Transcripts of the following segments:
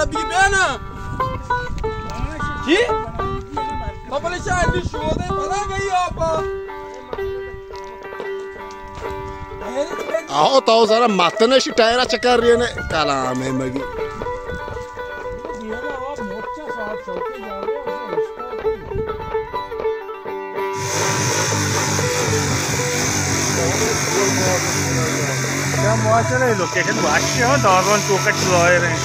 Abi bana. Ki? Baba ne şahidi şu oda bana gayı apa. आओ तो जरा मतने she टायरा चकर रही है कलाम है मगी क्या मौसम है लोकेशन वाश्य हो नॉर्मल टोकट लॉय रहे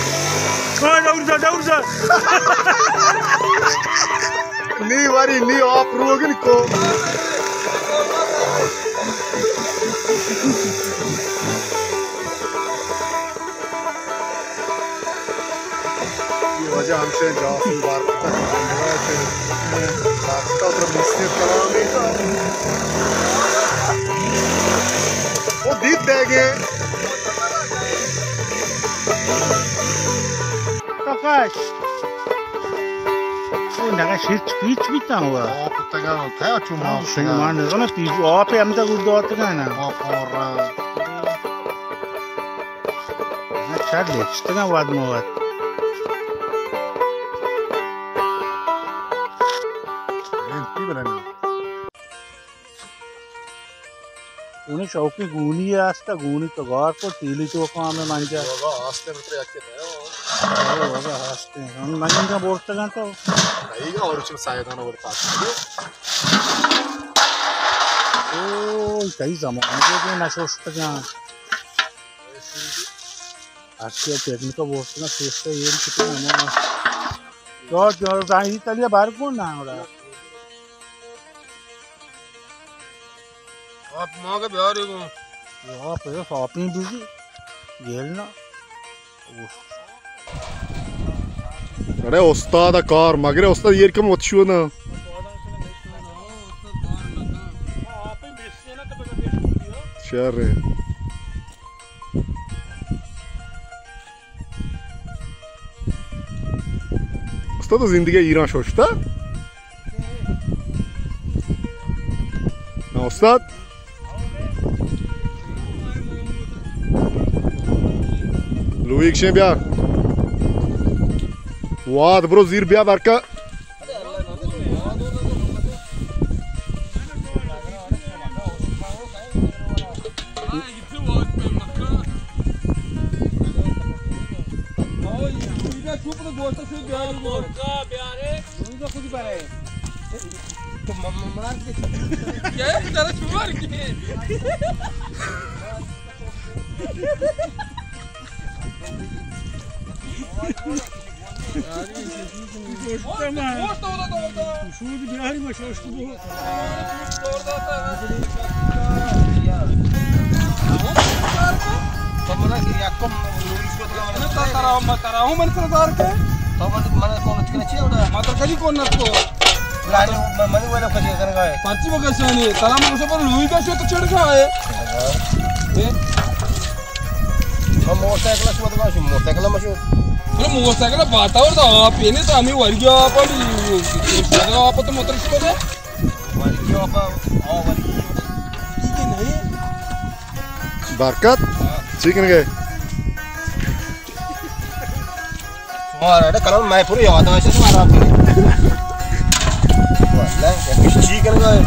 जाऊर जा नी वारी नी ऑफ रोगन को ये वजह हमसे जाफी बार रास्ता उधर मुस्लिम कलाम नहीं था वो दीद देंगे Tokaş. O naga hiç biten huwa. आप तक था चुमा Sen man ne piju आप हम तक उड़ दौड़ते हैं ना. और अच्छा देखते हैं बाद में बात. उन्हें शौकी गूनी है आस्ता गूनी तो गार को टीली तो काम में मांझा. आस्ते बतरे आके था होगा आस्ते. हम मांझा बोलते हैं तो. नहीं और कुछ सायदाना और पास. ओ कई ज़माने के ना सोचते हैं. आज के टेक्निक को बोलते हैं सोचते ये कितना ना. जो जाही तलिया बाहर कौन ना हो रहा. Abi maga biar ego. यहाँ पे शॉपिंग बिजी गेल ना अरे उस्ताद कार मगरे उस्ताद ये कम वत्शु ना शहर है उस्ताद तो जिंदगी ईरान सोचता ना उस्ताद Luik şey biar. Wad bro zir biar barka. Şunu bir hali başı hoştu bu. Kamera ki yakum Luis ko tarahu man सरदार के तो मन कौन चिकने चाहिए उधर मात्र कहीं कौन ना को लाने मन वाला कुछ करेगा है पर्ची बगल से नहीं तला में उसे पर लुई का शो तो चढ़ गया है हम मोटरसाइकिल शो तो माशू मोटरसाइकिल माशू अरे मोटरसाइकिल बातावर तो आप ये नहीं तो हमें वर्गियो आप आप तो मोटरसाइकिल है वर्गियो आप वर्गियो ठीक है नहीं Barkat chicken गए और अरे कल मैं पूरी याद है से मारा आपने वाला कुछ चिकन गए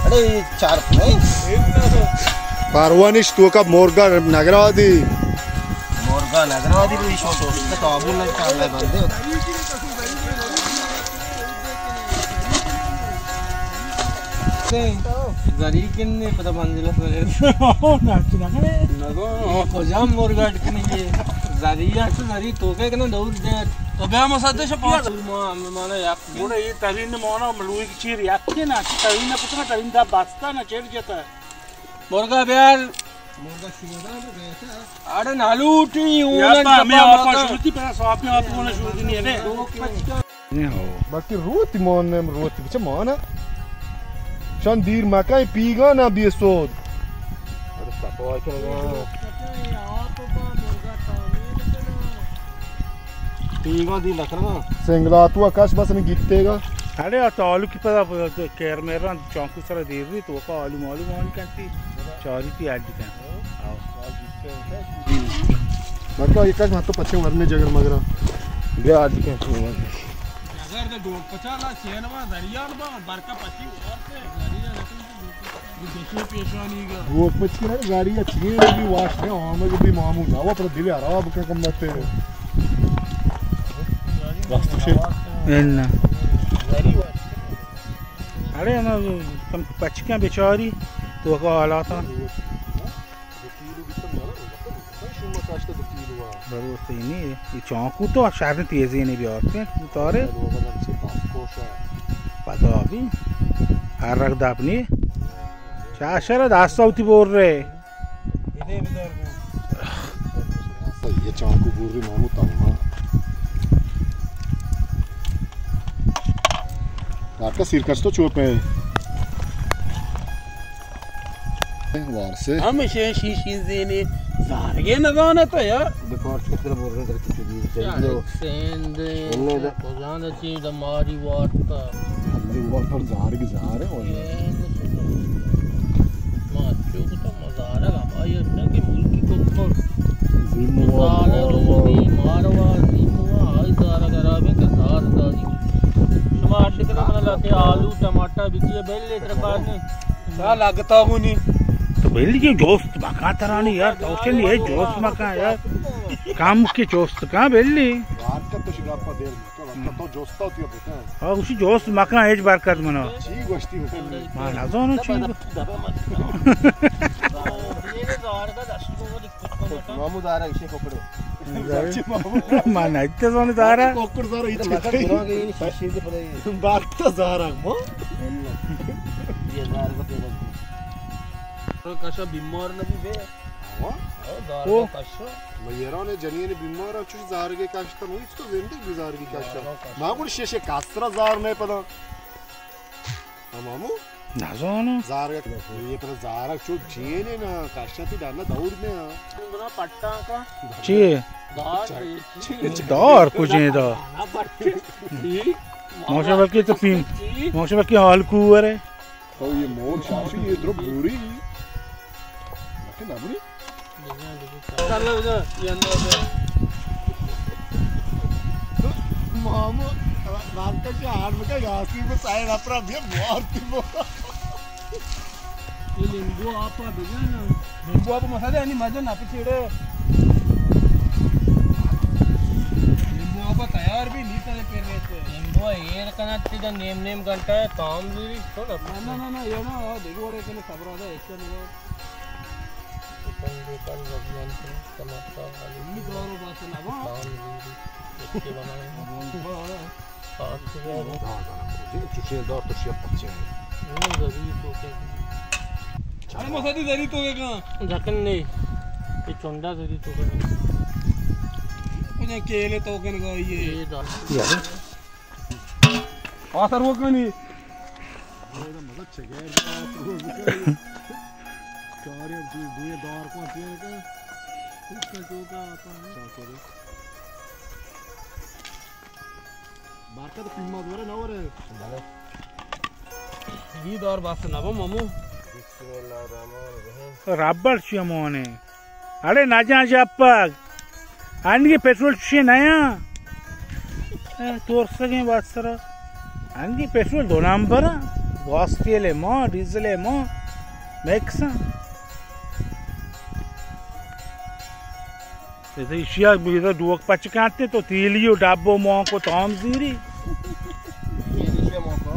अरे चार नहीं पारवानिश तो का मोरगा नगरावादी भी शो तो काबुल में काम है बंदे से जरी किन्ने पता मंजिला से नाच ना करे नगो खोजाम मुर्गा टकनी ये जरिया से जरी तोके कने दौर दे तो बे मसदे शपिया माने याक मोरे ये तरीन मोना मलुई की चीर याके ना तरीन पुतना तरीन दा बास्ता ना चेड़ जाता है मुर्गा बेर मुर्गा शिवदा बेटा अरे नालू उठी यार मैं आपको शुरुती पे स्वाप में आपको ना शुरुती नहीं है ने हो Bakti ruti monem ruti bicha mona. Shan dir makai piga na biesod. अरे पतो है क्या पीगा दी Lakhna Sengla tu akash bas ne gittega. अरे तो आलू की पता केयर मेरा चौंकू सारा दे रही तो का आलू मालू मान करती चारी थी आज का आओ Bakka akash mato pache warne jagar magra. बे आज के अगर तो डोक पचाला चेनवा दरियान बा बरका पची और से दरिया रतन देखो पेशानी का वो पची ना गाड़ी अच्छी है भी वाश में हम भी मामू ना वो पर दिले आ रहा अब क्या कम लगते हैं वास्तु से ना अरे ना तुम पचकियां बेचारी तो का हालात था बरोबर सही नहीं ये चौंकू तो शायद तेजी नहीं भी औरतें तारे पता अभी हर रख दा अपनी चाशर दास्ता होती बोल रहे ये चांकू पूरी मामू तम्मा आपका सिर कस तो चुप है वार से हम शीशी देने सारे न गाना तो यार डिफॉल्ट कितना बोल रहे हैं कितनी चाहिए सेंदे तो जान चीज हमारी वार्ता हमने ऊपर पर जार की जार है और माचो को तो मजारा भाई उसने कि मुल्की को ऊपर जिम्मेवार मारवा जिम्मेवा आई सारा खराब है के सार दादी टमाटर के मन लाते आलू टमाटर बिकिए बेले तरपास ने क्या लगता हूं नहीं तो बेली के दोस्त मका तरानी यार तो चल ये दोस्त मका यार काम के दोस्त का बेली यार का तो शिगाप पर देर मका तो जोस्ता होती है बेटा हां उसी दोस्त मका एज बार कर मनो ठीक गोष्टी में मां ना जानो छी ये जार का 10 को दिक्कत मामू दारा इसे पकड़ो मां ना इतने जाने दारा कोकुर जार इच्छा शीशी के पड़े बात तो जार मो ये दार को दे तो कशा बीमार नहीं बे हां दार ओ कशा मयरा ने जनिए ने बीमार अच्छी जार के काश्ता नहीं इसको वेंदे गुजार की काश्ता मां को शेशे कास्त्रा जार नहीं पता मामू ना जानो जार का ये पर जार चो जेने ना काश्ता ती डालना दौड़ में बना पट्टा का ची दार दौर कुछ नहीं तो मौसम के तो पी मौसम के हाल कुवर है तो ये मोर शाशी ये द्रो पूरी ना बुरी चल उधर ये अंदर मामू रात का क्या हार में क्या घासी में साइड अपरा भी मारती वो ये नींबू आप भेजना ना नींबू आप मसाले नहीं मजा ना पीछे नींबू आप तैयार भी नहीं करे कर रहे थे नींबू एयर कनेक्ट द नेम घंटा है काम भी तो ना ये ना देखो रे के सब रहा है ऐसा नहीं कल रबियन टमाटर आलू दोनों बात ना वो इसके बनाए हाथ से चुचे दौर तो शेप पच्चे वो जरूरी तो के अरे मसादी जरी तो के कहां ढक्कन नहीं ये चोंडा जरी तो के उन्हें केले तो के ना ये यार आसर वो क्यों नहीं मजा चगे चार या दो दौर को आते हैं इसका जो का आता है बारका तो पिम्मा दोरे ना रे ये दौर बात ना वो मामू रबर चिमोने अरे ना जा जापक आनगे पेट्रोल छे नया तोर सके बात सर आनगे पेट्रोल दो नंबर गैस तेल मो डीजल मो मैक्स ऐसे इशिया बिदा दुवक पच काटते तो तेलियो डाबो मो को ताम जीरी ये नीचे मौका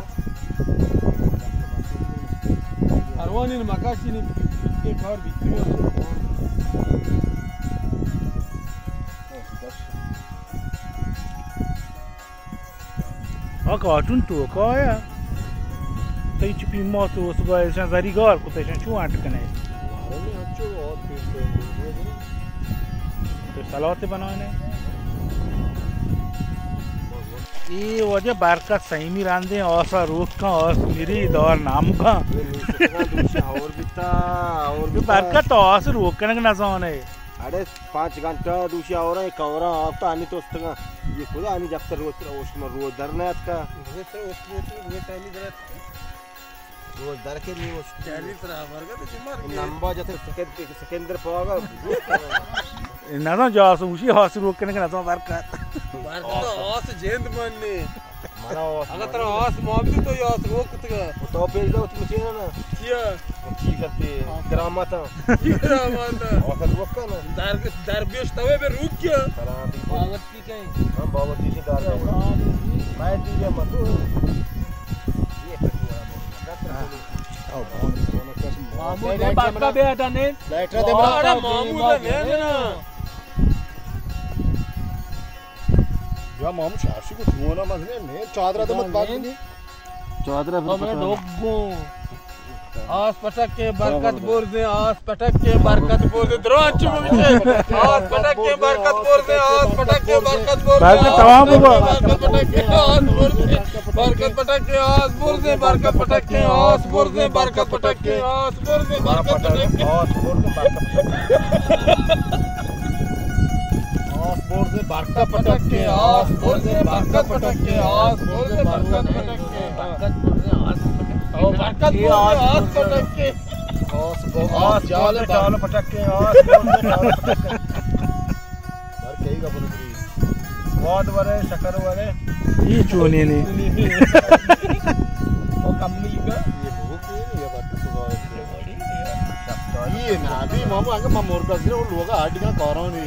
Amanın makasini bitti kar bitmiyor. Cartoon तो क्या तई चिपी मौत उसको ऐसा जरीगार को तैसे छू आट कने तो सलाते बनाने ये वजह बारका सही में रांधे औसा रोक का और मेरी दौर नाम का और बिता और बारका तो औस रोक करने का नजान है अरे 5 घंटा दूसरी और है कवरा आप तो आनी तो उसका ये खुद आनी जब तक रोज दर नहीं आता रोज दर के लिए वो 40 रहा तो जिम्मा नंबर जैसे सेकंडर पागा ना तो जास उसी हाथ रोक करने का नजान बारका तो आस जेंद बनने मारा अगर तेरा आस मामली तो यास रोक तक तो पेज दो तुम चीना ना किया की करते ग्रामाता और रोक का ना दर बेच तवे पे रुक गया बावती कहीं हम बावती से दार मैं दीजिए मत ये आओ मामू ने बात का बेटा ने लेटर दे बड़ा मामू ने ना या मामू शाशी को धुआं मत ने चादरा तो मत बात नहीं चादरा हमें डोगो आस पटक के बरकत बोल दे आस पटक के बरकत बोल दे द्रोच मुझे आस पटक के बरकत बोल दे आस पटक के बरकत बोल दे तमाम बाबा बरकत पटक के आस बोल दे बरकत पटक के आस बोल दे बरकत पटक के आस बोल दे बरकत पटक के आस बोल दे बरकत पटक के आस बोल दे बरकत पटक के आस बोल दे बरकत पटक के आस बोल दे बरकत पटक के बरकत बोल दे आस और बरकत बोल आस पटक के आस चाल पटक के आस बोल दे चाल पटक के बार कहेगा बोलूंगी बहुत बड़े शक्कर वाले ये चोने ने और कमली का ये हो के ये बात तो ये ना भी मामू आगे मामोर का गिरे वो लोग आठ का कौरों नहीं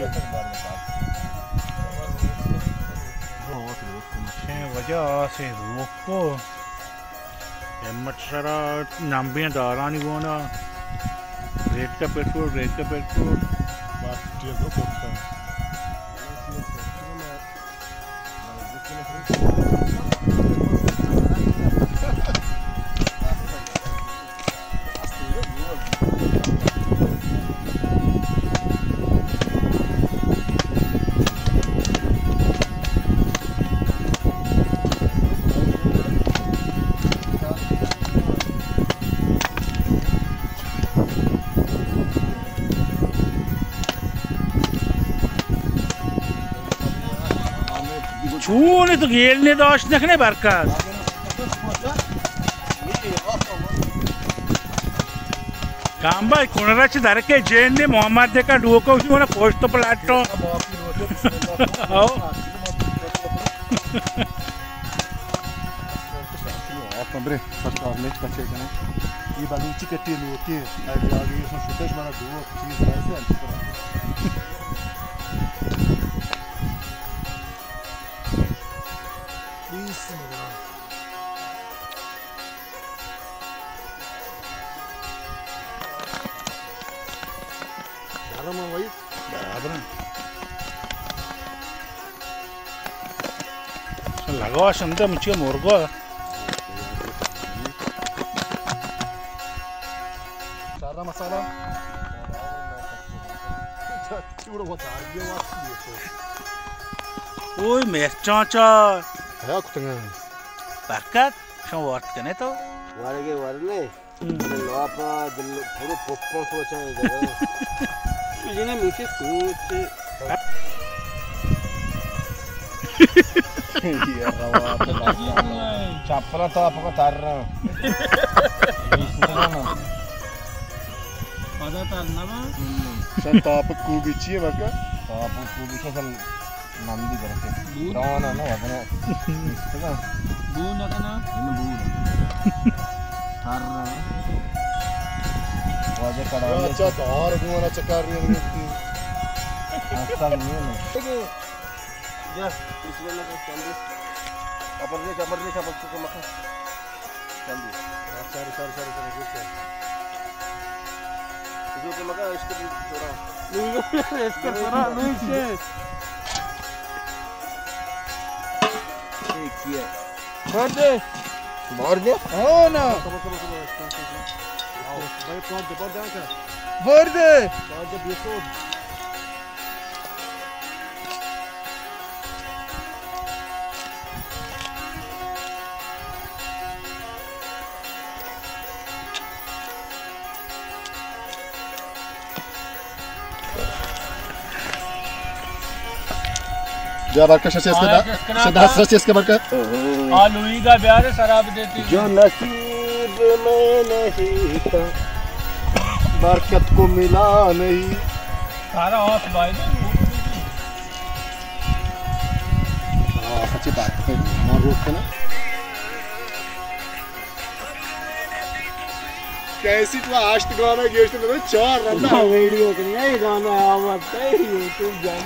वजह से रोको मच्छरा नाम्बियाँ दारानी गोना रेत का पेट्रोल बात ठीक हो सकता है छूने तो गेलने दोष नखने बरकत कांबा कोणरा ची धरके जेन ने मोहम्मद दे का डुओ को उसी मोना पोस्ट तो प्लाटो आओ कमरे फर्स्ट और नेक्स्ट बच्चे कने ये बात नीचे कट्टी लो के आगे ये शुद्ध माना डुओ चीज ऐसे लगाओ संदे मुझे मुर्गा सारा मसाला चूड़ा बहुत आ गया ओए मिर्चा चा है कुतंगा बरकत शो वर्त कने तो वारने लोपा दिल पूरा पॉपकॉर्न सोचा है जगह मुझे ना मीठे सोच ये रवा चपला तो आपको तार रहा पता तारना बा संत आप कुबिची है बरका आप कुबिची सन नंदी करके रावण ना वदना इसका बून ना इन बून तार रहा वाजे कड़ा अच्छा तो और गुना चकार रही है अच्छा नहीं है या इस वाला का चंदी अपर दे को मत चंदी सारी पे मगा इसके थोड़ा इसके थोड़ा नीचे ठीक किया भर दे हो ना भाई कौन दे बोल क्या भर दे आज जब ये तो जा बार का शशे इसके बार का लुई का ब्याह है शराब देती जो नसीब में नहीं था बरकत को मिला नहीं सारा ऑफ भाई सच्ची बात है हमारे रोड पे ना कैसी तो आज तक गाना गेस्ट में चार रंदा वीडियो के लिए ये गाना आवाज है यूट्यूब जान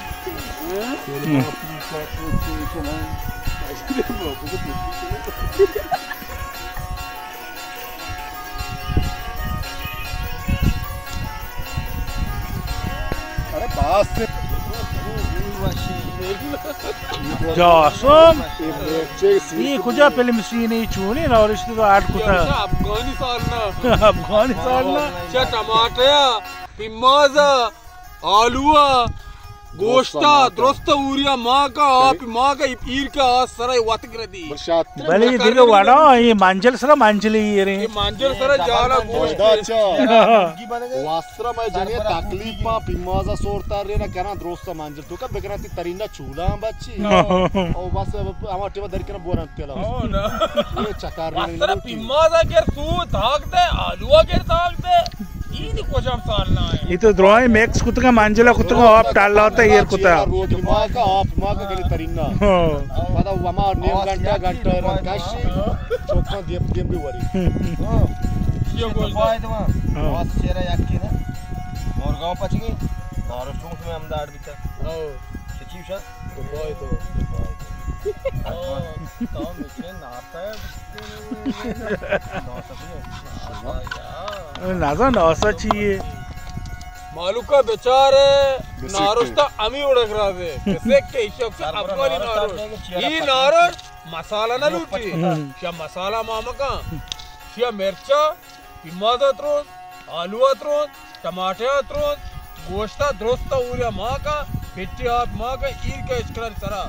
अरे बात से Jawsum ये कुछ फिल्म सीन ही चूनी ना और इसलिए तो आठ कुछ अफगानिस्तान ना टमाटर पिम्माजा आलूआ गोश्ता दुरुस्त ऊरिया माँ का ईर का सराय वातग्रदी बली दिलो वाड़ा ये मांजल सरा मांजली ये रे मांजल सरा जाना गोश्त अच्छा वास्त्रा में जने तकलीफ पा पिम्माजा सोरता रे ना करना दुरुस्त मांजल तो का बेकराती तरीना चूला बच्ची और बस हमारे टेबल दर के ना बोरन पेला हो ना ये चकार वास्त्रा पिम्माजा के सू धाक दे आलूआ के धाक दे ini kocam salna hai itu drawing max kutka manjala kutka op talla hota yer kuta रोज माँ का गली तरीना पता वमा नेम घंटा रकाशी चौका देप भी वरी ये बोल पाए तो बहुत शेरा याकी ना मोरगांव पचगी और सूट में अहमदाबाद भी था सचिव सर तो बोय तो मुझे नाता है नाजा नौसा चाहिए मालूका बेचारे नारुष्टा अमी उड़क रहा थे किसे के हिसाब से अफगानी नारुष ये नारुष मसाला ना लूटी क्या मसाला मामा का क्या मिर्चा पिम्मादा त्रोन आलूआ त्रोन टमाटर त्रोन गोश्ता दुरुस्त ऊरिया माँ का पिट्टी आप माँ का ईर का इश्करा सरा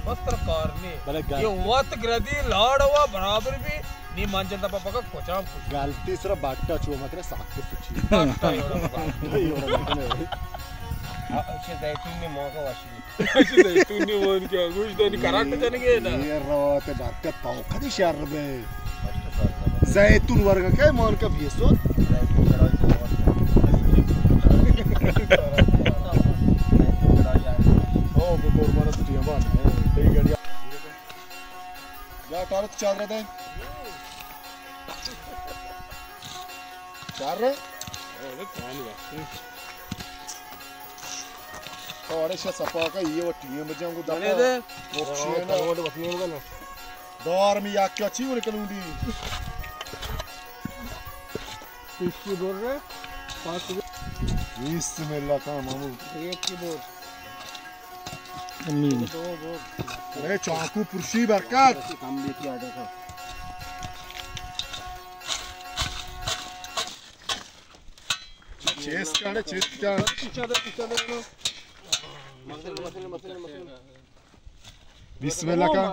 वस्त्र कारने ये वत ग्रदी लाड़वा बराबर भी नी मांजल दा पापा का कोचाम गलती सिर्फ बाटा छो मत रे साथ के सुची अच्छे जैतून ने मौका वाशी अच्छे जैतून ने वन के गुश देनी कराट जाने के ना ये रोते बाटा पाव खदी शहर में जैतून वर्ग के मान का भेसो ओ गोर मारा तो दिया तेरी गाड़ी जा कार तो चाल रहा था चार रे अरे कौन है और ऐसा सपा का ये वो टीम बजाऊं को दने दे वो ना वो बसने होगा ना दौर में या क्या चीज निकलूंगी इसकी बोल रहे पांच बिस्मिल्लाह का मामू एक की बोल दो अरे चाकू पुरुषी बरकत काम लेके आ देखो चेस का बिस्मिल्लाह का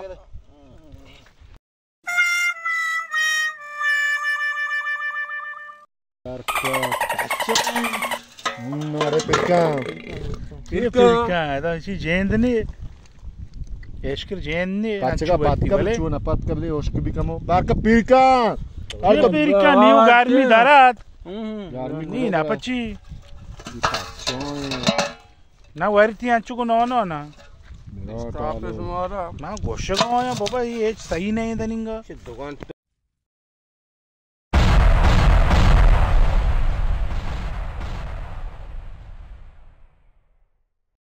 अरे पिरका это अच्छी जेंदनी एशकर जेंदनी पाचका बात कर चूना बात कर ले ओशक भी कमो बार का पिरका ये पिरका न्यू गार्मी दारात नी ना पची ना वरती अंचु को नो ना स्टॉप है तुम्हारा ना गोशे को या बाबा ये सही नहीं दनिंगा दुकान